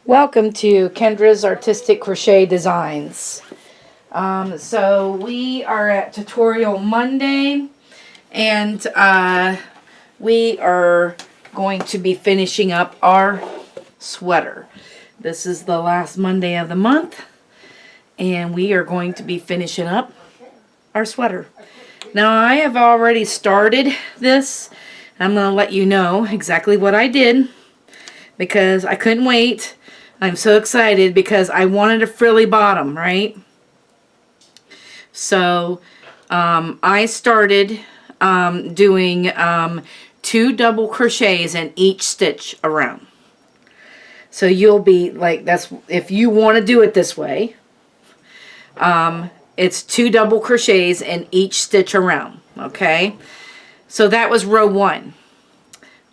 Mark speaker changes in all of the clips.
Speaker 1: Welcome to Kendra's Artistic Crochet Designs. So we are at Tutorial Monday, and we are going to be finishing up our sweater. This is the last Monday of the month, and we are going to be finishing up our sweater. Now I have already started this. I'm going to let you know exactly what I did because I couldn't wait. I'm so excited because I wanted a frilly bottom, right? So I started doing 2 double crochets in each stitch around. So you'll be like, that's if you want to do it this way. It's 2 double crochets in each stitch around, okay? So that was row 1.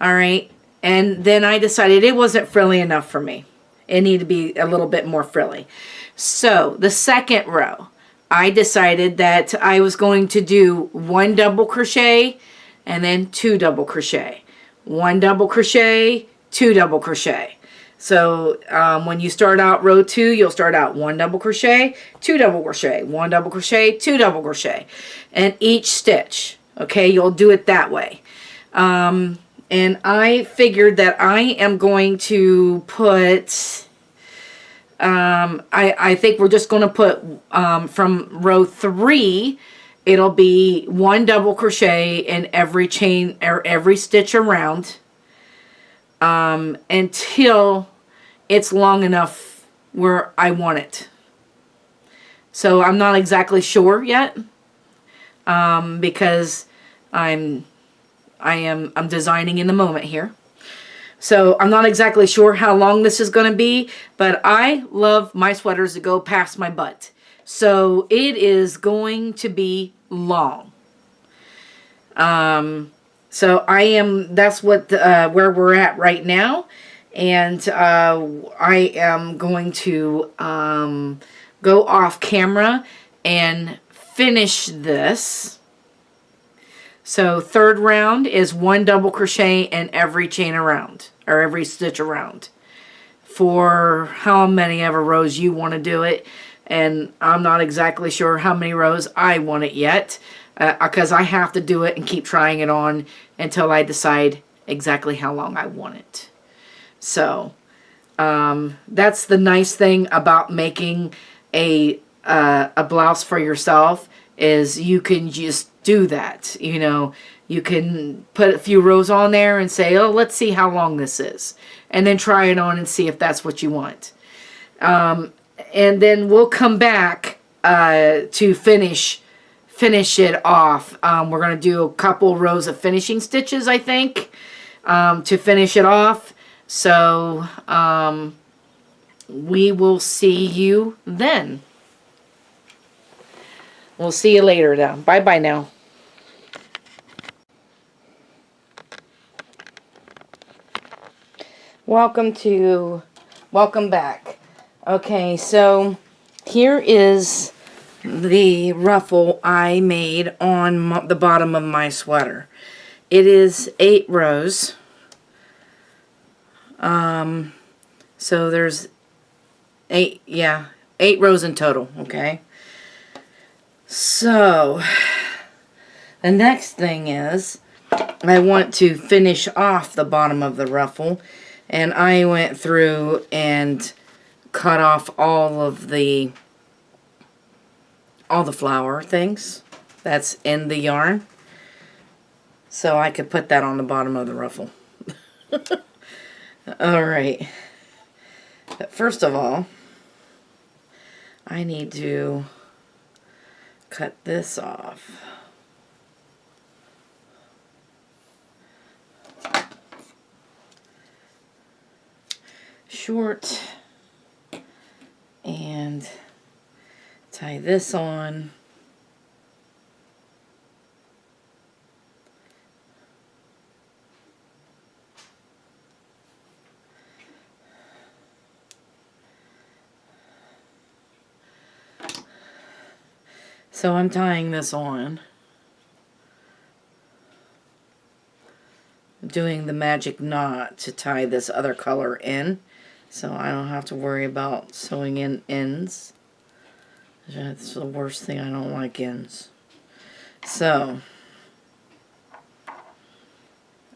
Speaker 1: All right, and then I decided it wasn't frilly enough for me. It needed to be a little bit more frilly. So the second row, I decided that I was going to do 1 double crochet and then 2 double crochet. 1 double crochet, 2 double crochet. So when you start out row 2, you'll start out 1 double crochet, 2 double crochet, 1 double crochet, 2 double crochet. And each stitch, okay, you'll do it that way. And I figured that I am going to put, I think we're just going to put, from row 3, it'll be 1 double crochet in every chain, or every stitch around, until it's long enough where I want it. So I'm not exactly sure yet, because I'm designing in the moment here. So I'm not exactly sure how long this is going to be, but I love my sweaters to go past my butt. So it is going to be long. So that's what, where we're at right now. And I am going to go off camera and finish this. So third round is 1 double crochet in every chain around, or every stitch around, for how many ever rows you want to do it. And I'm not exactly sure how many rows I want it yet, because I have to do it and keep trying it on until I decide exactly how long I want it. So that's the nice thing about making a blouse for yourself, is you can just do that. You know, you can put a few rows on there and say, oh, let's see how long this is, and then try it on and see if that's what you want. And then we'll come back to finish it off. We're going to do a couple rows of finishing stitches, I think, to finish it off. So we will see you then. We'll see you later now. Bye-bye now. Welcome back. Okay, so here is the ruffle I made on the bottom of my sweater. It is 8 rows. So there's 8 rows in total, okay? So the next thing is I want to finish off the bottom of the ruffle, and I went through and cut off all the flower things that's in the yarn, so I could put that on the bottom of the ruffle. Alright, but first of all, I need to cut this off. Short, and tie this on. So I'm tying this on, doing the magic knot to tie this other color in. so I don't have to worry about sewing in ends. That's the worst thing. I don't like ends. So,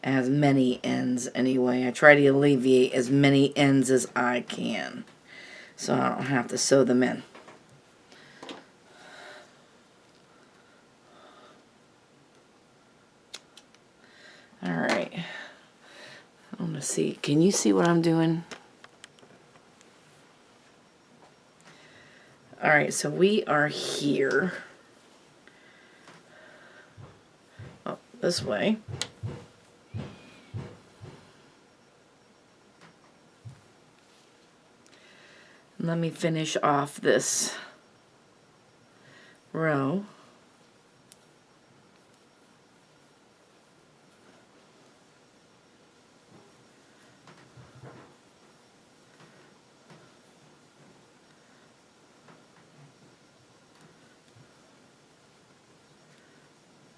Speaker 1: as many ends anyway. I try to alleviate as many ends as I can, so I don't have to sew them in. Alright. I want to see. Can you see what I'm doing? Alright, so we are here. Oh, this way. Let me finish off this row.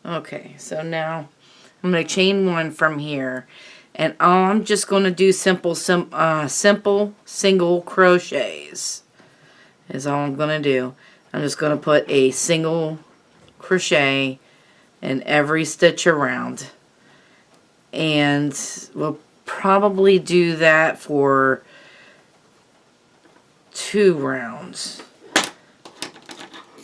Speaker 1: Okay, so now I'm going to chain one from here, and I'm just going to do simple single crochets is all I'm going to do. I'm just going to put a single crochet in every stitch around, and we'll probably do that for 2 rounds.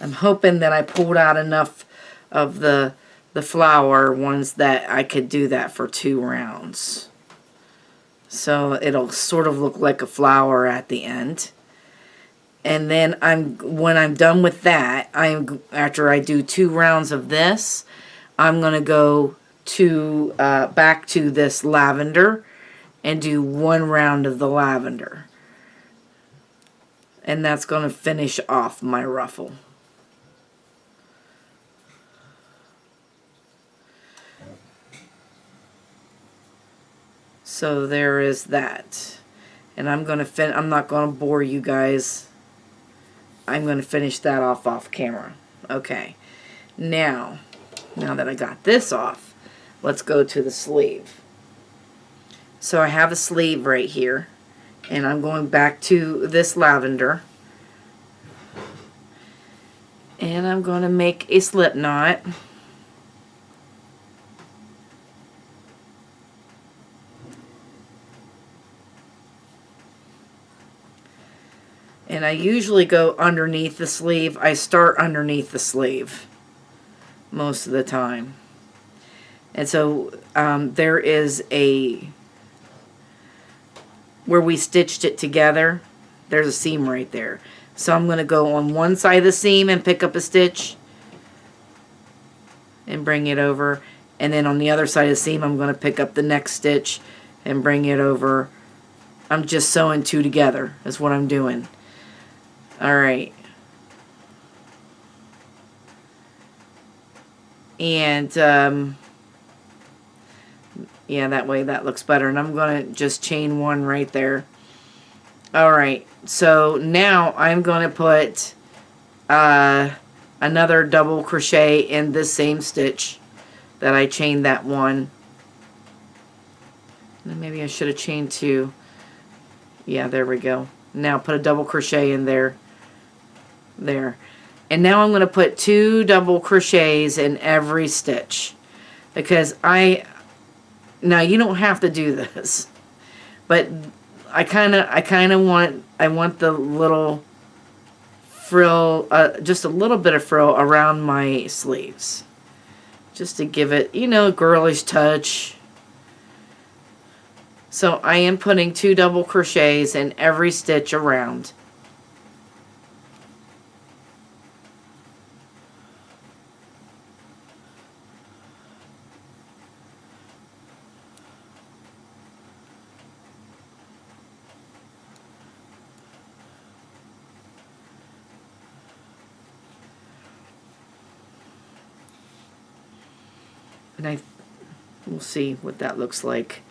Speaker 1: I'm hoping that I pulled out enough of the flower ones that I could do that for 2 rounds. So it'll sort of look like a flower at the end. And then when I'm done with that, after I do 2 rounds of this, I'm going to go to back to this lavender and do 1 round of the lavender. And that's going to finish off my ruffle. So there is that. And I'm not going to bore you guys. I'm going to finish that off camera. Okay. Now that I got this off, let's go to the sleeve. So I have a sleeve right here, and I'm going back to this lavender, and I'm going to make a slip knot. And I usually go underneath the sleeve. I start underneath the sleeve most of the time. And so there is where we stitched it together, there's a seam right there. So I'm going to go on one side of the seam and pick up a stitch and bring it over. And then on the other side of the seam, I'm going to pick up the next stitch and bring it over. I'm just sewing 2 together is what I'm doing. Alright. And yeah, that way that looks better. And I'm going to just chain 1 right there. Alright, so now I'm going to put another double crochet in this same stitch that I chained that 1. And maybe I should have chained 2. Yeah, there we go. Now put a double crochet in there. There. And now I'm going to put 2 double crochets in every stitch. Because now you don't have to do this. But I kind of want the little frill, just a little bit of frill around my sleeves. Just to give it, a girlish touch. So I am putting 2 double crochets in every stitch around. And we'll see what that looks like.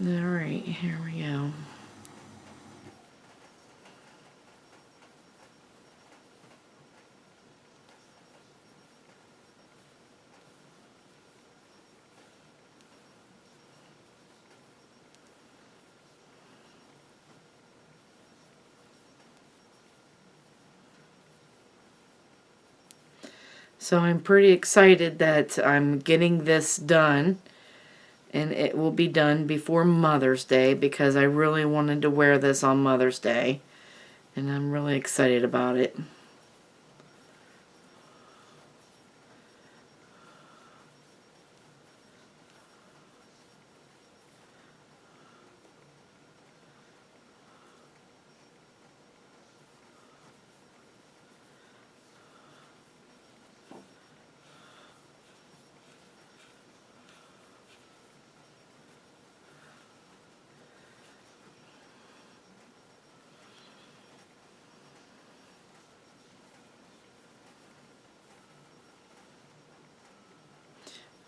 Speaker 1: Alright, here we go. So I'm pretty excited that I'm getting this done, and it will be done before Mother's Day because I really wanted to wear this on Mother's Day, and I'm really excited about it.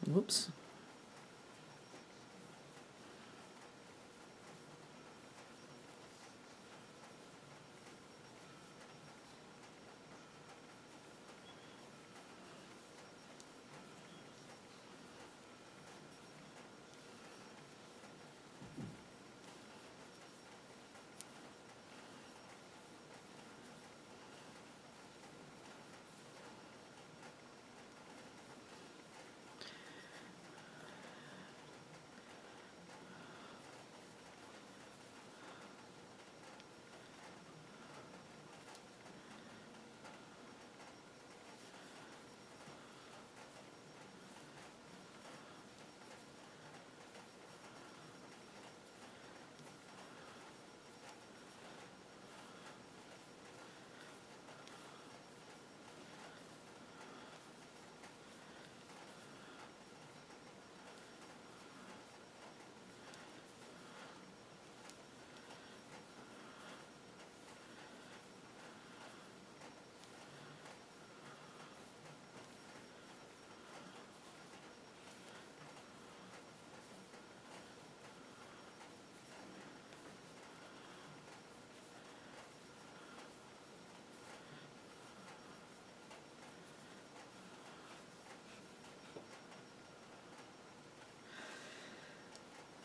Speaker 1: Whoops.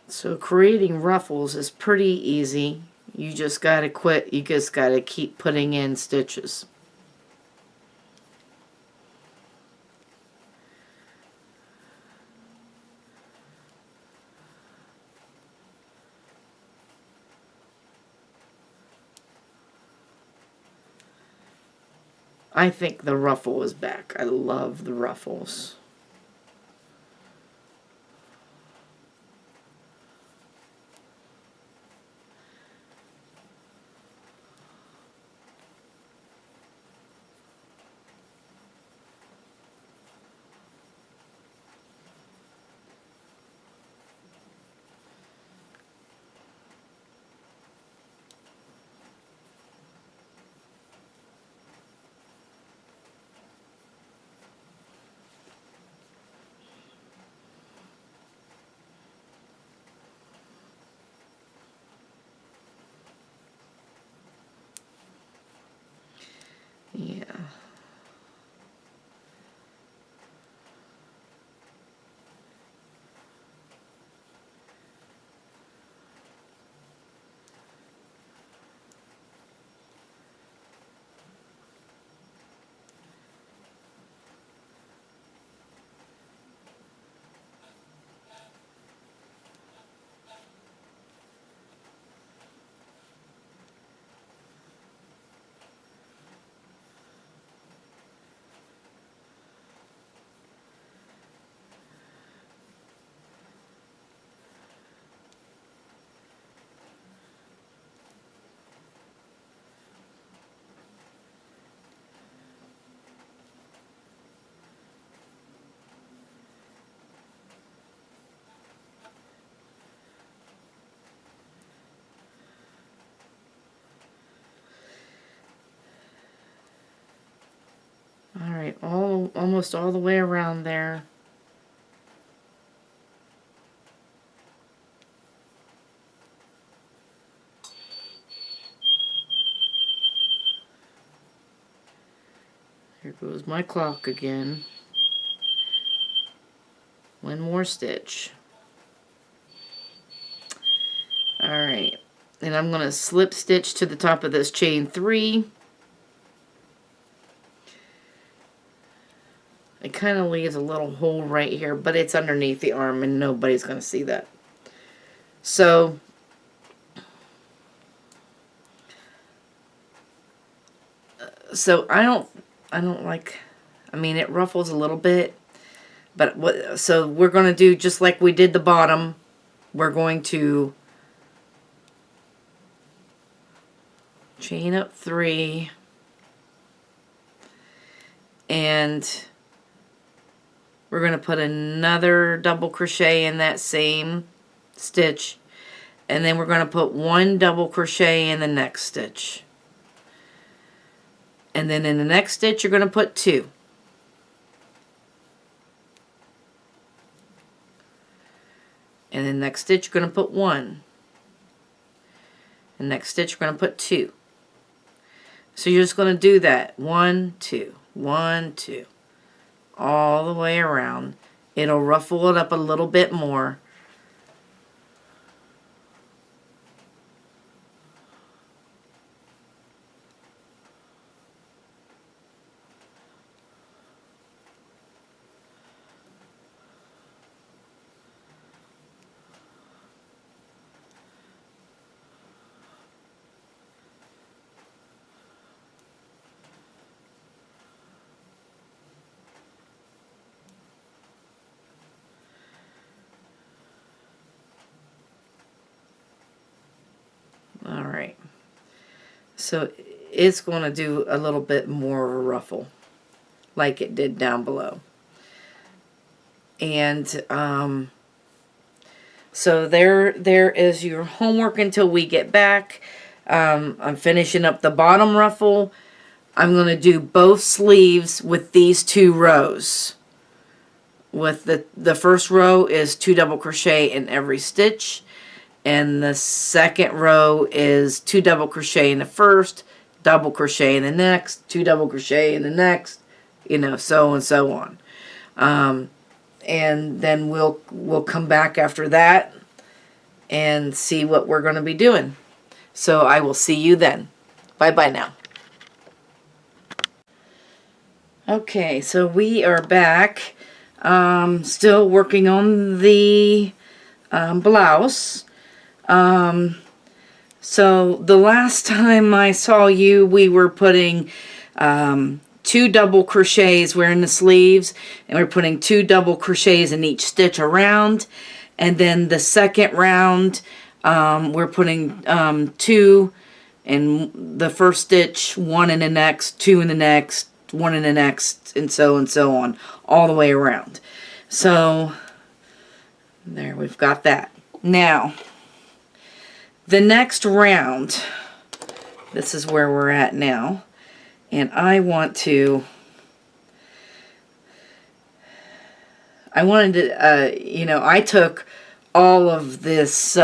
Speaker 1: So creating ruffles is pretty easy. You just gotta quit. You just gotta keep putting in stitches. I think the ruffle is back. I love the ruffles. Yeah. Alright, almost all the way around there. There goes my clock again. One more stitch. Alright, and I'm going to slip stitch to the top of this chain 3. It kind of leaves a little hole right here, but it's underneath the arm and nobody's going to see that. So I don't like, I mean, it ruffles a little bit, but so we're going to do just like we did the bottom. We're going to chain up 3 and we're going to put another double crochet in that same stitch, and then we're going to put 1 double crochet in the next stitch, and then in the next stitch you're going to put 2, and then the next stitch you're going to put 1, and next stitch you're going to put 2. So you're just going to do that 1 2 1 2 all the way around. It'll ruffle it up a little bit more. Alright, so it's going to do a little bit more of a ruffle like it did down below. And so there is your homework until we get back. I'm finishing up the bottom ruffle. I'm going to do both sleeves with these 2 rows. With the first row is 2 double crochet in every stitch, and the second row is 2 double crochet in the first, double crochet in the next, 2 double crochet in the next, you know, so and so on. And then we'll come back after that and see what we're going to be doing. So I will see you then. Bye bye now. Okay, so we are back. Still working on the blouse. So the last time I saw you, we were putting 2 double crochets. We're in the sleeves, and we're putting 2 double crochets in each stitch around. And then the second round, we're putting 2 in the first stitch, 1 in the next, 2 in the next, 1 in the next, and so on, all the way around. So there, we've got that. Now, the next round, this is where we're at now, and I wanted to, you know, I took all of this, they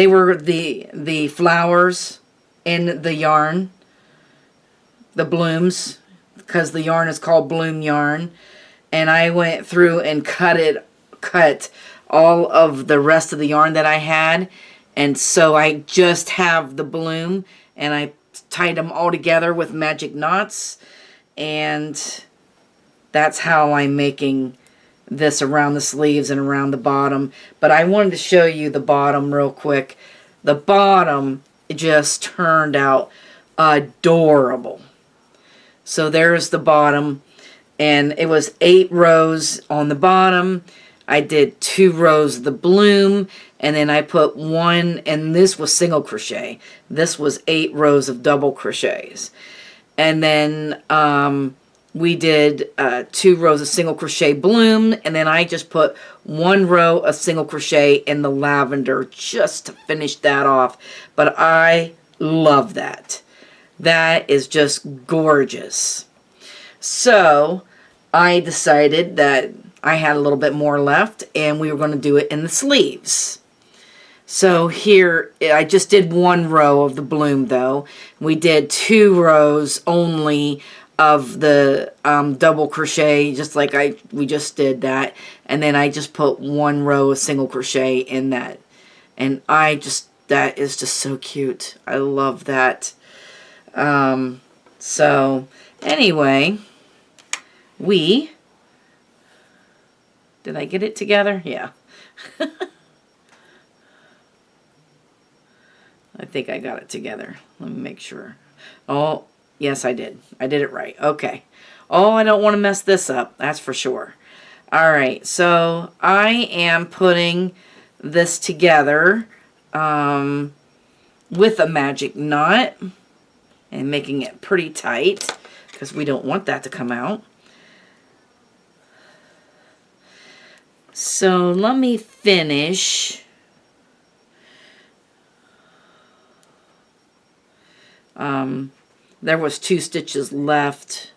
Speaker 1: were the flowers in the yarn, the blooms, because the yarn is called bloom yarn, and I went through and cut all of the rest of the yarn that I had, and so I just have the bloom, and I tied them all together with magic knots, and that's how I'm making this around the sleeves and around the bottom. But I wanted to show you the bottom real quick. The bottom just turned out adorable. So there's the bottom, and it was 8 rows on the bottom. I did 2 rows of the bloom, and then I put 1, and this was single crochet. This was 8 rows of double crochets. And then we did 2 rows of single crochet bloom, and then I just put 1 row of single crochet in the lavender just to finish that off. But I love that. That is just gorgeous. So I decided that I had a little bit more left, and we were going to do it in the sleeves. So here, I just did 1 row of the bloom though. We did 2 rows only of the double crochet, just like we just did that. And then I just put 1 row of single crochet in that. And that is just so cute. I love that. So anyway, did I get it together? Yeah. I think I got it together. Let me make sure. Oh, yes, I did. I did it right. Okay. Oh, I don't want to mess this up. That's for sure. All right. So I am putting this together with a magic knot and making it pretty tight because we don't want that to come out. So let me finish. There was 2 stitches left.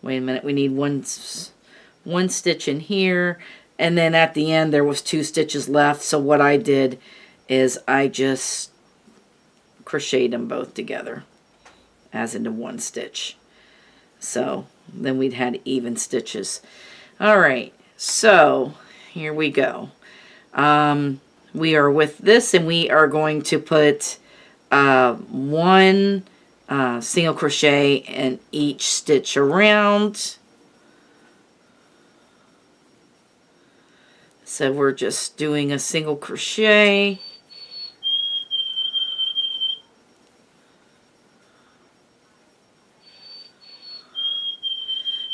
Speaker 1: Wait a minute, we need one stitch in here, and then at the end there was 2 stitches left. So what I did is I just crocheted them both together as into 1 stitch. So then we'd had even stitches. All right, so here we go. We are with this, and we are going to put 1 single crochet in each stitch around. So we're just doing a single crochet.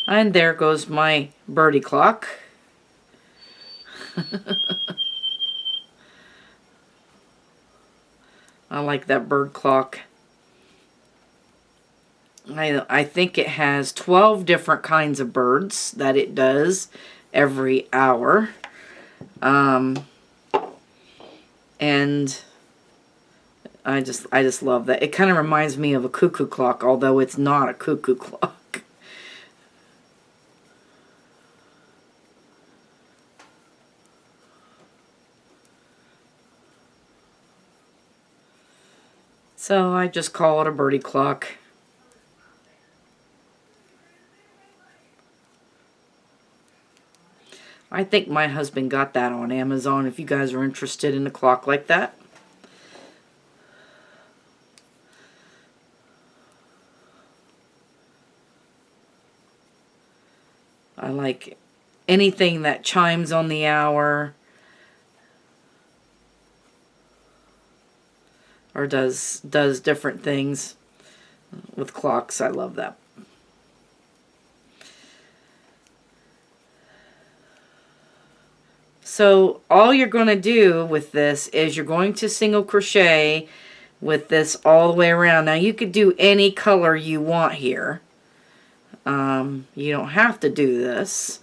Speaker 1: And there goes my birdie clock. I like that bird clock. I think it has 12 different kinds of birds that it does every hour. And I just love that. It kind of reminds me of a cuckoo clock, although it's not a cuckoo clock. So I just call it a birdie clock. I think my husband got that on Amazon if you guys are interested in a clock like that. I like anything that chimes on the hour or does different things with clocks. I love that. So all you're going to do with this is you're going to single crochet with this all the way around. Now you could do any color you want here. You don't have to do this.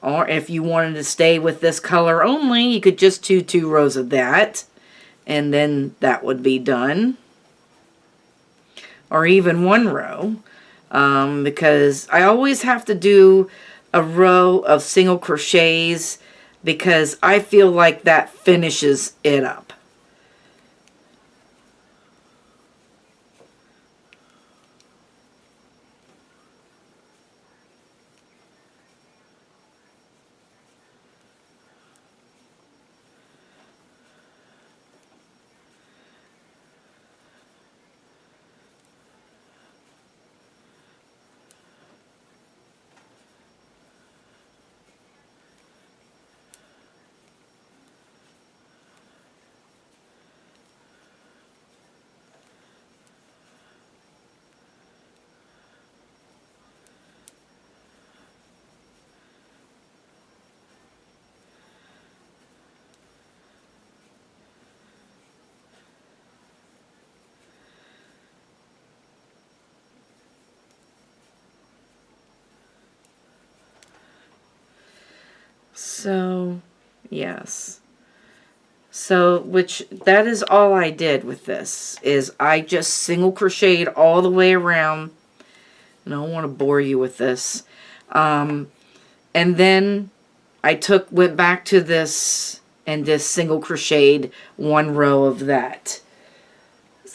Speaker 1: Or if you wanted to stay with this color only, you could just do 2 rows of that. And then that would be done. Or even 1 row. Because I always have to do a row of single crochets because I feel like that finishes it up. So, yes. So, that is all I did with this, is I just single crocheted all the way around. And I don't want to bore you with this. And then I went back to this and just single crocheted one row of that,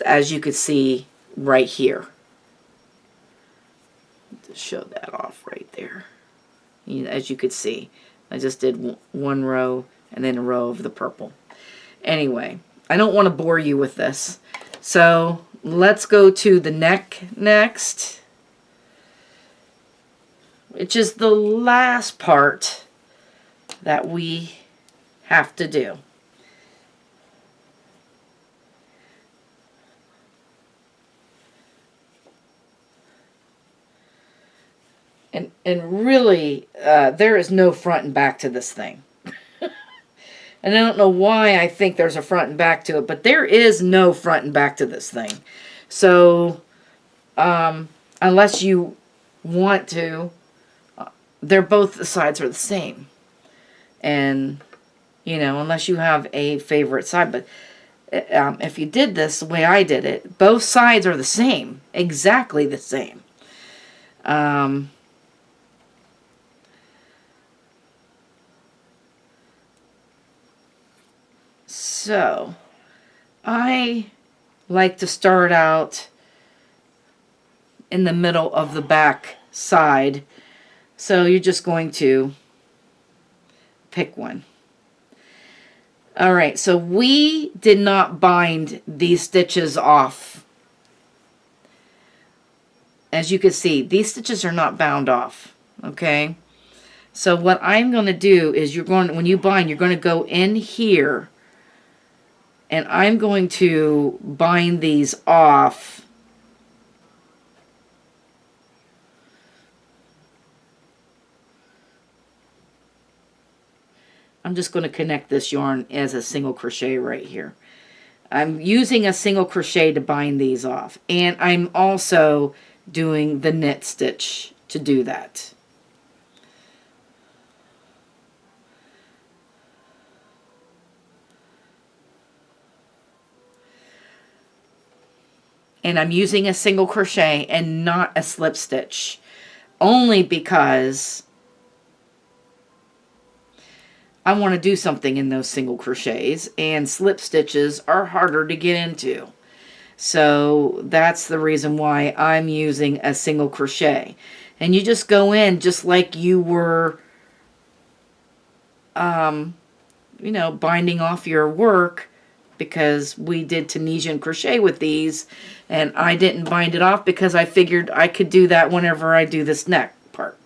Speaker 1: as you could see right here. To show that off right there, as you could see, I just did one row and then a row of the purple. Anyway, I don't want to bore you with this, so let's go to the neck next, which is the last part that we have to do. And really, there is no front and back to this thing. And I don't know why I think there's a front and back to it, but there is no front and back to this thing. So, unless you want to, they're both, the sides are the same. And, you know, unless you have a favorite side. But if you did this the way I did it, both sides are the same. Exactly the same. So, I like to start out in the middle of the back side. So you're just going to pick one. Alright, so we did not bind these stitches off. As you can see, these stitches are not bound off. Okay? So what I'm going to do is when you bind, you're going to go in here. And I'm going to bind these off. I'm just going to connect this yarn as a single crochet right here. I'm using a single crochet to bind these off. And I'm also doing the knit stitch to do that. And I'm using a single crochet and not a slip stitch, only because I want to do something in those single crochets, and slip stitches are harder to get into. So that's the reason why I'm using a single crochet. And you just go in just like you were, you know, binding off your work, because we did Tunisian crochet with these, and I didn't bind it off because I figured I could do that whenever I do this neck part.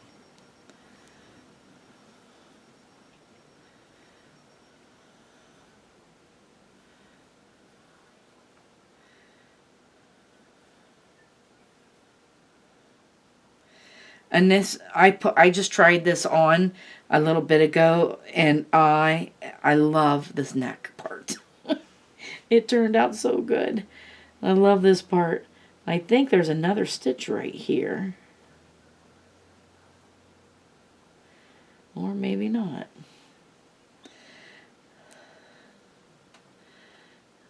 Speaker 1: And this, I just tried this on a little bit ago, and I love this neck part. It turned out so good. I love this part. I think there's another stitch right here. Or maybe not.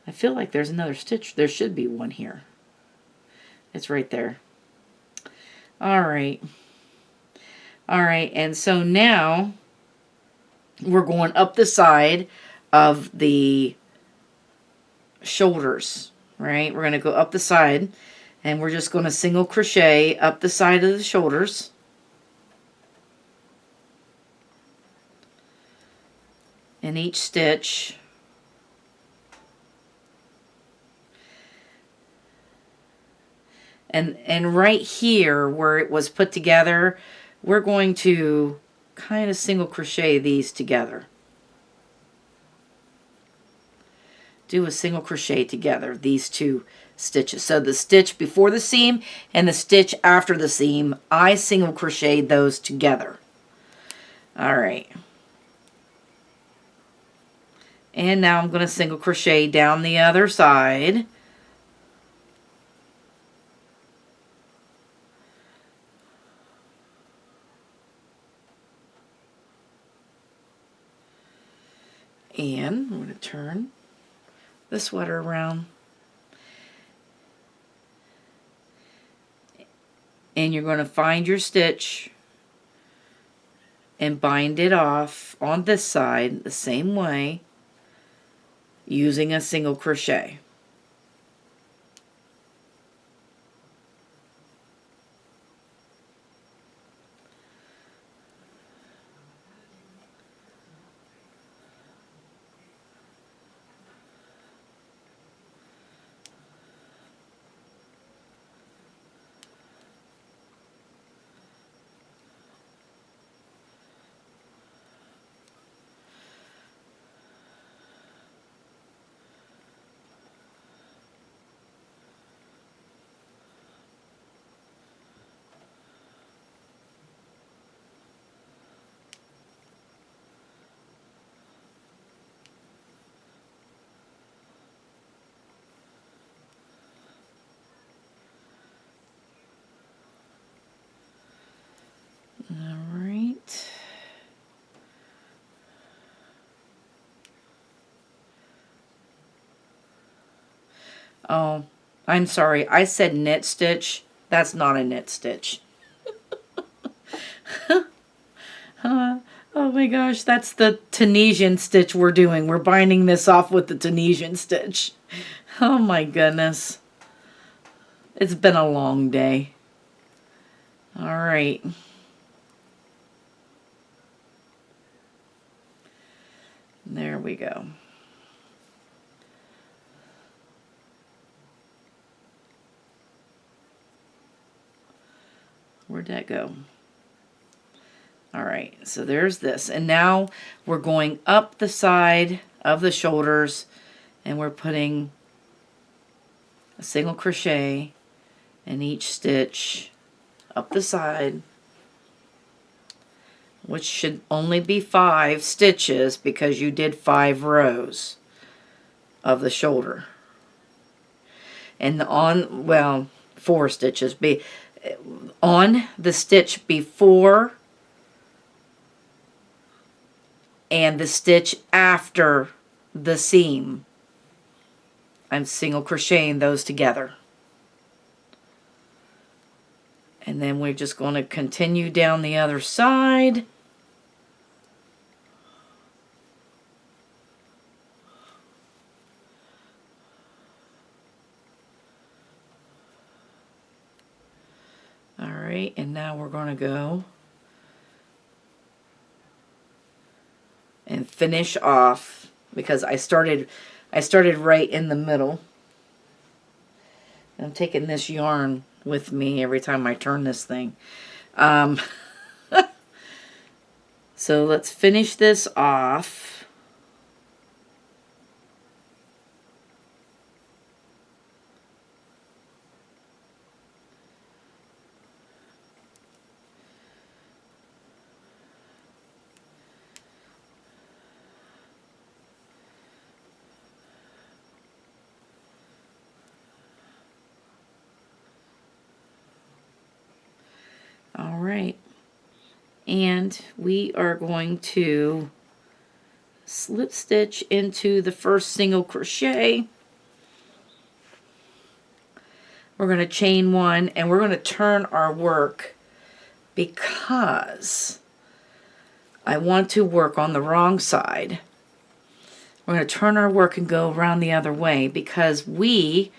Speaker 1: I feel like there's another stitch. There should be one here. It's right there. Alright. Alright, and so now we're going up the side of the shoulders, right? We're going to go up the side, and we're just going to single crochet up the side of the shoulders. In each stitch. And right here where it was put together, we're going to kind of single crochet these together. Do a single crochet together, these two stitches. So the stitch before the seam and the stitch after the seam, I single crocheted those together. Alright. And now I'm going to single crochet down the other side. And I'm going to turn the sweater around. And you're going to find your stitch and bind it off on this side the same way. using a single crochet. All right. Oh, I'm sorry. I said knit stitch. That's not a knit stitch. Oh my gosh, that's the Tunisian stitch we're doing. We're binding this off with the Tunisian stitch. Oh my goodness. It's been a long day. All right. There we go. Where'd that go? All right, so there's this. And now we're going up the side of the shoulders and we're putting a single crochet in each stitch up the side, which should only be 5 stitches because you did 5 rows of the shoulder. And on, well, 4 stitches. On the stitch before and the stitch after the seam, I'm single crocheting those together. And then we're just going to continue down the other side. All right, and now we're going to go and finish off, because I started right in the middle. I'm taking this yarn with me every time I turn this thing. So let's finish this off. All right, and we are going to slip stitch into the first single crochet. We're going to chain 1 and we're going to turn our work because I want to work on the wrong side. We're going to turn our work and go around the other way because we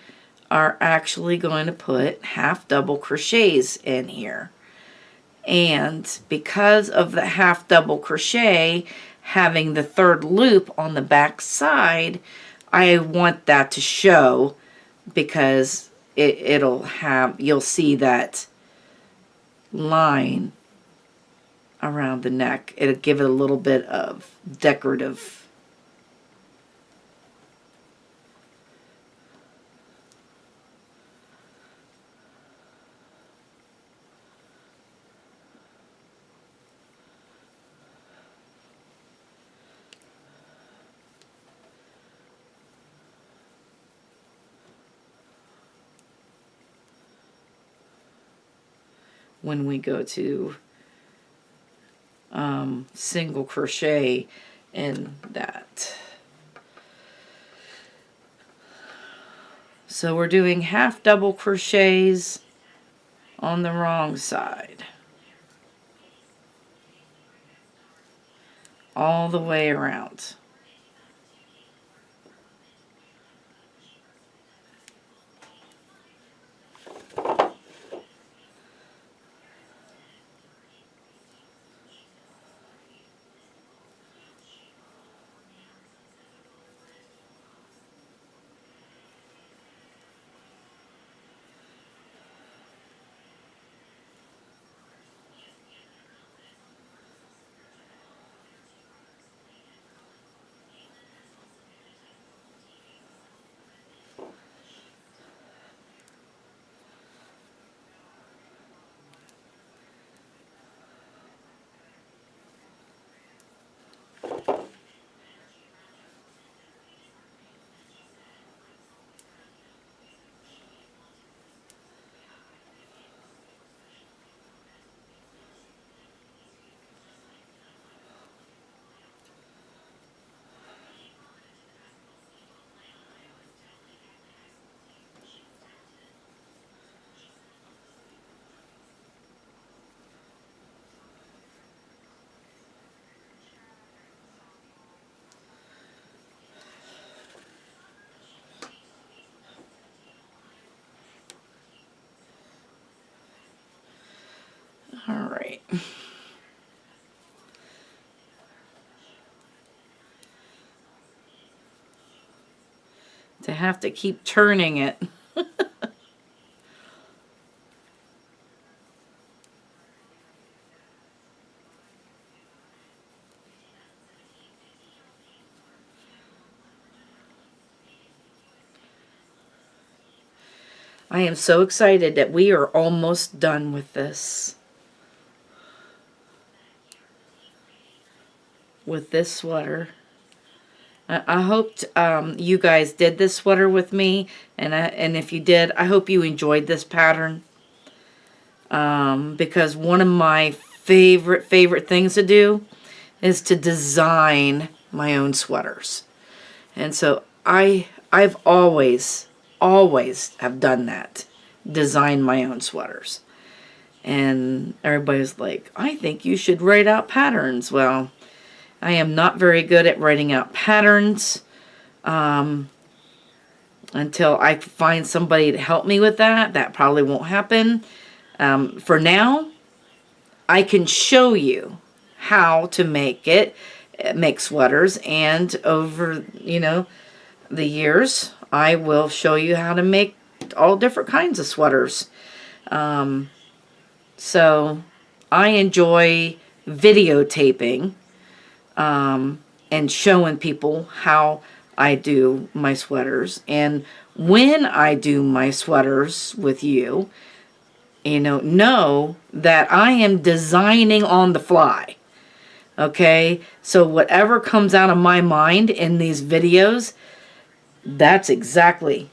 Speaker 1: are actually going to put half double crochets in here. And because of the half double crochet having the 3rd loop on the back side, I want that to show because it'll have, you'll see that line around the neck. It'll give it a little bit of decorative. When we go to single crochet in that. So we're doing half double crochets on the wrong side all the way around. All right. To have to keep turning it. I am so excited that we are almost done with this. With this sweater. I hoped you guys did this sweater with me, and if you did, I hope you enjoyed this pattern. Because one of my favorite things to do is to design my own sweaters. And so I've always have done that. Design my own sweaters. And everybody's like, I think you should write out patterns. Well, I am not very good at writing out patterns until I find somebody to help me with that. That probably won't happen. For now, I can show you how to make sweaters, and over, the years, I will show you how to make all different kinds of sweaters. So I enjoy videotaping and showing people how I do my sweaters. And when I do my sweaters with you, know that I am designing on the fly. Okay? So whatever comes out of my mind in these videos, that's exactly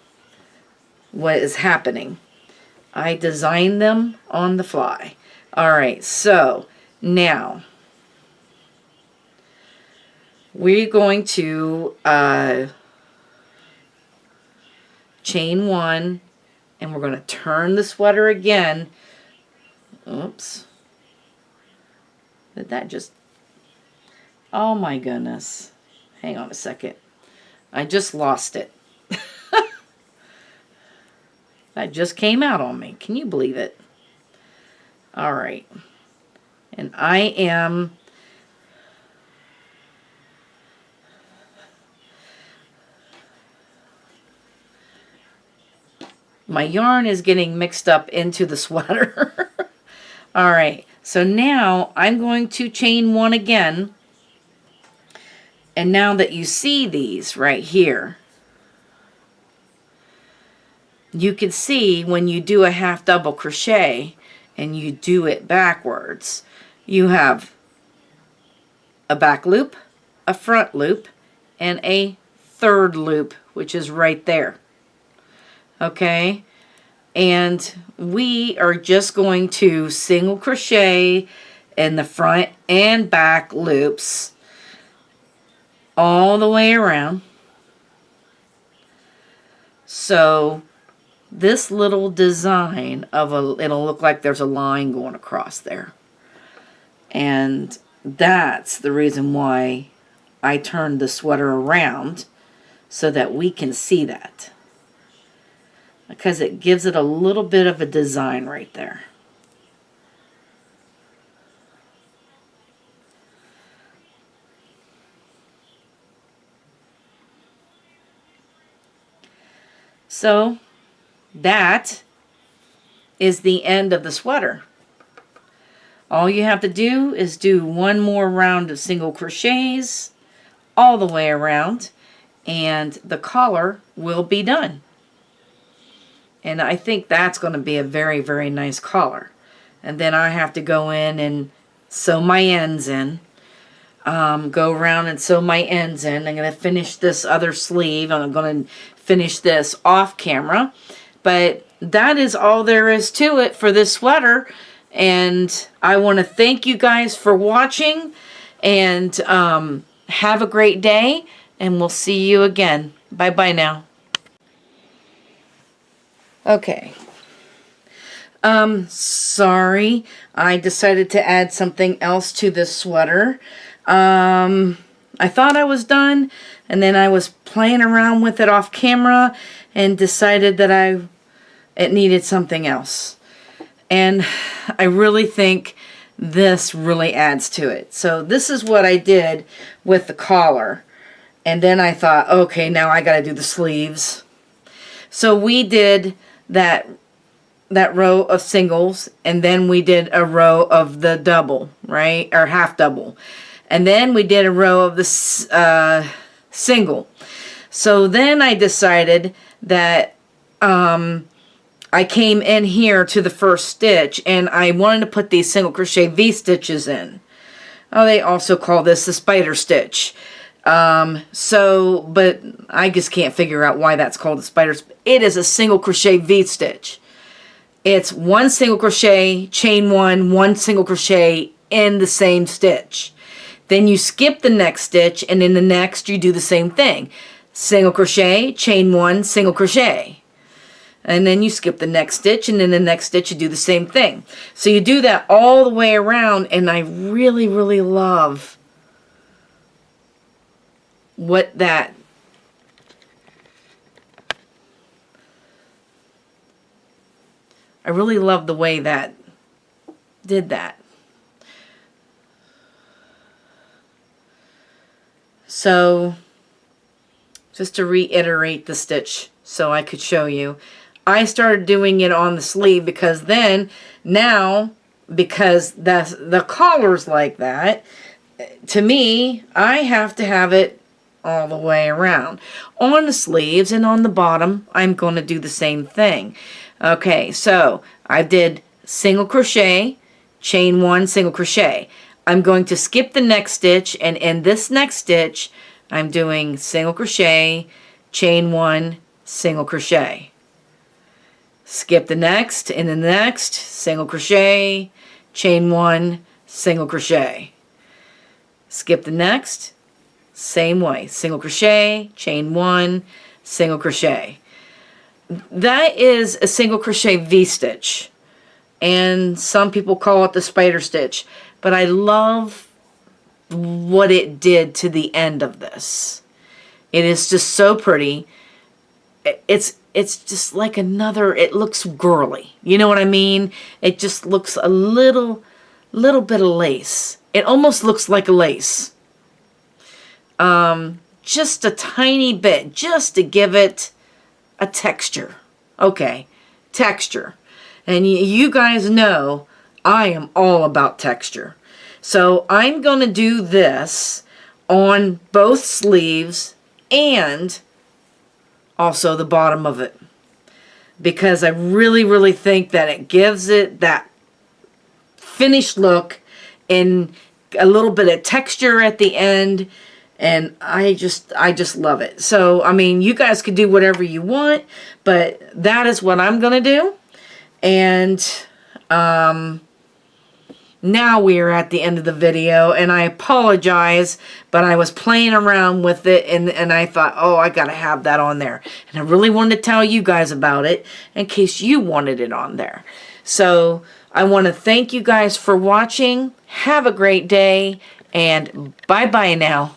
Speaker 1: what is happening. I design them on the fly. Alright, so now we're going to chain one, and we're going to turn the sweater again. Oops. Did that just... Oh my goodness. Hang on a second. I just lost it. That just came out on me. Can you believe it? Alright. And I am... My yarn is getting mixed up into the sweater. Alright, so now I'm going to chain one again. And now that you see these right here, you can see when you do a half double crochet and you do it backwards, you have a back loop, a front loop, and a third loop, which is right there. Okay, and we are just going to single crochet in the front and back loops all the way around. So this little design it'll look like there's a line going across there, and that's the reason why I turned the sweater around, so that we can see that. Because it gives it a little bit of a design right there. So that is the end of the sweater. All you have to do is do one more round of single crochets all the way around, and the collar will be done. And I think that's going to be a very nice collar. And then I have to go in and sew my ends in. Go around and sew my ends in. I'm going to finish this other sleeve. I'm going to finish this off camera. But that is all there is to it for this sweater. And I want to thank you guys for watching. And have a great day. And we'll see you again. Bye-bye now. Okay. Sorry. I decided to add something else to this sweater. I thought I was done, and then I was playing around with it off camera and decided that it needed something else. And I really think this really adds to it. So this is what I did with the collar. And then I thought, okay, now I got to do the sleeves. So we did that row of singles, and then we did a row of the double, right? Or half double. And then we did a row of the single. So then I decided that I came in here to the first stitch, and I wanted to put these single crochet V-stitches in. Oh, they also call this the spider stitch. But I just can't figure out why that's called the spider. It is a single crochet V-stitch. It's one single crochet, chain one single crochet in the same stitch. Then you skip the next stitch, and in the next you do the same thing. Single crochet, chain one, single crochet. And then you skip the next stitch, and then the next stitch you do the same thing. So you do that all the way around, and I really, really love what that I really love the way that did that. So just to reiterate the stitch so I could show you, I started doing it on the sleeve because because the collar's like that, to me, I have to have it all the way around. On the sleeves and on the bottom, I'm going to do the same thing. Okay, so I did single crochet, chain one, single crochet. I'm going to skip the next stitch, and in this next stitch, I'm doing single crochet, chain one, single crochet. Skip the next, and the next, single crochet, chain one, single crochet. Skip the next, same way, single crochet, chain one, single crochet. That is a single crochet V-stitch, and some people call it the spider stitch, but I love what it did to the end of this. It is just so pretty. It's just like it looks girly. You know what I mean? It just looks a little bit of lace. It almost looks like a lace. Just a tiny bit, just to give it a texture. Okay, texture. And you guys know I am all about texture. So I'm going to do this on both sleeves and also the bottom of it, because I really, really think that it gives it that finished look and a little bit of texture at the end. And I just love it. So, I mean, you guys could do whatever you want, but that is what I'm going to do. And now we are at the end of the video, and I apologize, but I was playing around with it, and I thought, oh, I got to have that on there. And I really wanted to tell you guys about it in case you wanted it on there. So, I want to thank you guys for watching. Have a great day, and bye-bye now.